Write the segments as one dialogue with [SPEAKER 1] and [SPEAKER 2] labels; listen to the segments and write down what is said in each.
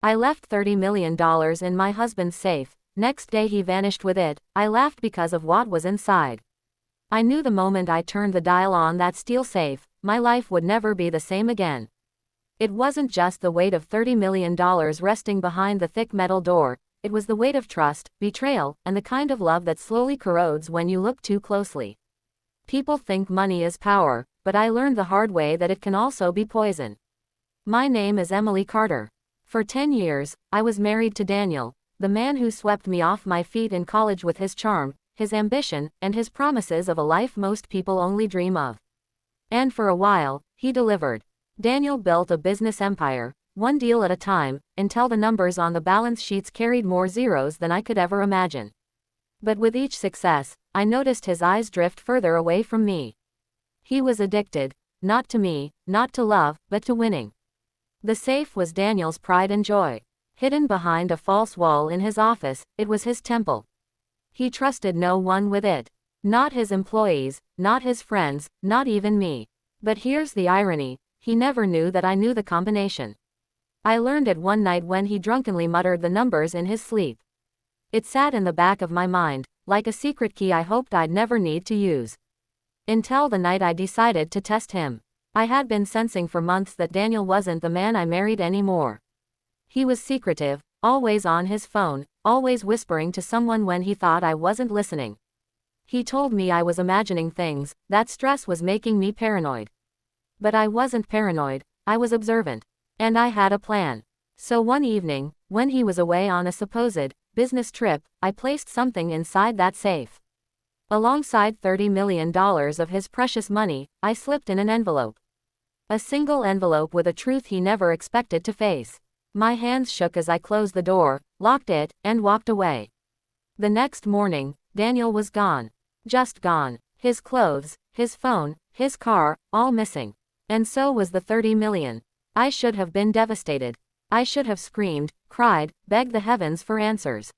[SPEAKER 1] I left $30 million in my husband's safe. Next day he vanished with it. I laughed because of what was inside. I knew the moment I turned the dial on that steel safe, my life would never be the same again. It wasn't just the weight of $30 million resting behind the thick metal door, it was the weight of trust, betrayal, and the kind of love that slowly corrodes when you look too closely. People think money is power, but I learned the hard way that it can also be poison. My name is Emily Carter. For 10 years, I was married to Daniel, the man who swept me off my feet in college with his charm, his ambition, and his promises of a life most people only dream of. And for a while, he delivered. Daniel built a business empire, one deal at a time, until the numbers on the balance sheets carried more zeros than I could ever imagine. But with each success, I noticed his eyes drift further away from me. He was addicted, not to me, not to love, but to winning. The safe was Daniel's pride and joy. Hidden behind a false wall in his office, it was his temple. He trusted no one with it. Not his employees, not his friends, not even me. But here's the irony, he never knew that I knew the combination. I learned it one night when he drunkenly muttered the numbers in his sleep. It sat in the back of my mind, like a secret key I hoped I'd never need to use. Until the night I decided to test him. I had been sensing for months that Daniel wasn't the man I married anymore. He was secretive, always on his phone, always whispering to someone when he thought I wasn't listening. He told me I was imagining things, that stress was making me paranoid. But I wasn't paranoid, I was observant. And I had a plan. So one evening, when he was away on a supposed business trip, I placed something inside that safe. Alongside $30 million of his precious money, I slipped in an envelope. A single envelope with a truth he never expected to face. My hands shook as I closed the door, locked it, and walked away. The next morning, Daniel was gone. Just gone. His clothes, his phone, his car, all missing. And so was the $30 million. I should have been devastated. I should have screamed, cried, begged the heavens for answers.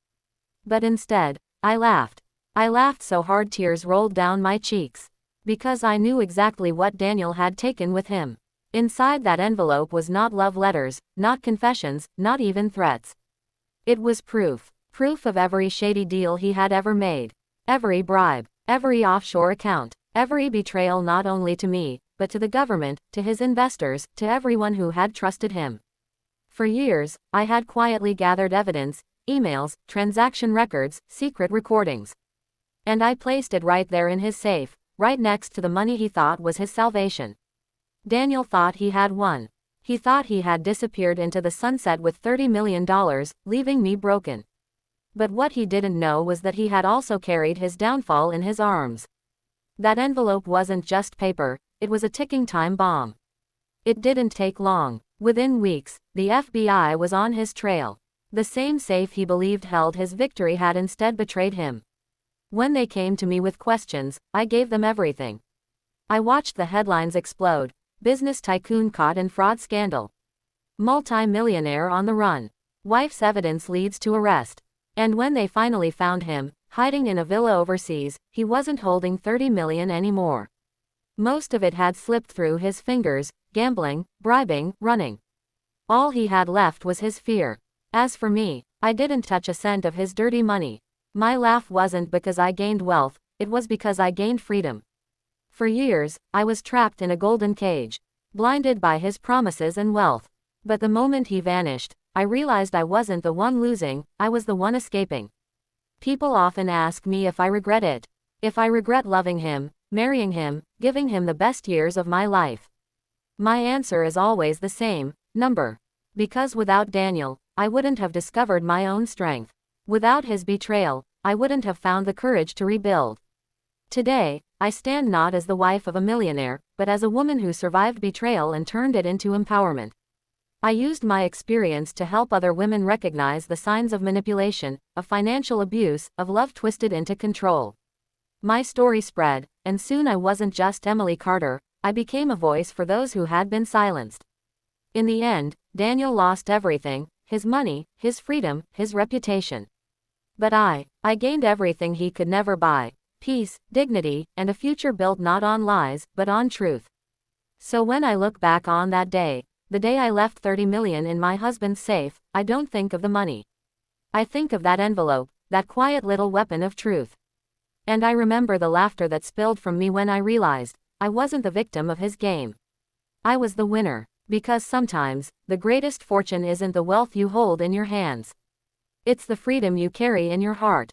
[SPEAKER 1] But instead, I laughed. I laughed so hard tears rolled down my cheeks. Because I knew exactly what Daniel had taken with him. Inside that envelope was not love letters, not confessions, not even threats. It was proof. Proof of every shady deal he had ever made. Every bribe, every offshore account, every betrayal not only to me, but to the government, to his investors, to everyone who had trusted him. For years, I had quietly gathered evidence, emails, transaction records, secret recordings. And I placed it right there in his safe, right next to the money he thought was his salvation. Daniel thought he had won. He thought he had disappeared into the sunset with $30 million, leaving me broken. But what he didn't know was that he had also carried his downfall in his arms. That envelope wasn't just paper, it was a ticking time bomb. It didn't take long. Within weeks, the FBI was on his trail. The same safe he believed held his victory had instead betrayed him. When they came to me with questions, I gave them everything. I watched the headlines explode. Business tycoon caught in fraud scandal. Multi-millionaire on the run. Wife's evidence leads to arrest. And when they finally found him, hiding in a villa overseas, he wasn't holding $30 million anymore. Most of it had slipped through his fingers, gambling, bribing, running. All he had left was his fear. As for me, I didn't touch a cent of his dirty money. My laugh wasn't because I gained wealth, it was because I gained freedom. For years, I was trapped in a golden cage, blinded by his promises and wealth. But the moment he vanished, I realized I wasn't the one losing, I was the one escaping. People often ask me if I regret it. If I regret loving him, marrying him, giving him the best years of my life. My answer is always the same, number. Because without Daniel, I wouldn't have discovered my own strength. Without his betrayal, I wouldn't have found the courage to rebuild. Today, I stand not as the wife of a millionaire, but as a woman who survived betrayal and turned it into empowerment. I used my experience to help other women recognize the signs of manipulation, of financial abuse, of love twisted into control. My story spread, and soon I wasn't just Emily Carter, I became a voice for those who had been silenced. In the end, Daniel lost everything, his money, his freedom, his reputation. But I gained everything he could never buy. Peace, dignity, and a future built not on lies, but on truth. So when I look back on that day, the day I left 30 million in my husband's safe, I don't think of the money. I think of that envelope, that quiet little weapon of truth. And I remember the laughter that spilled from me when I realized I wasn't the victim of his game. I was the winner. Because sometimes, the greatest fortune isn't the wealth you hold in your hands. It's the freedom you carry in your heart.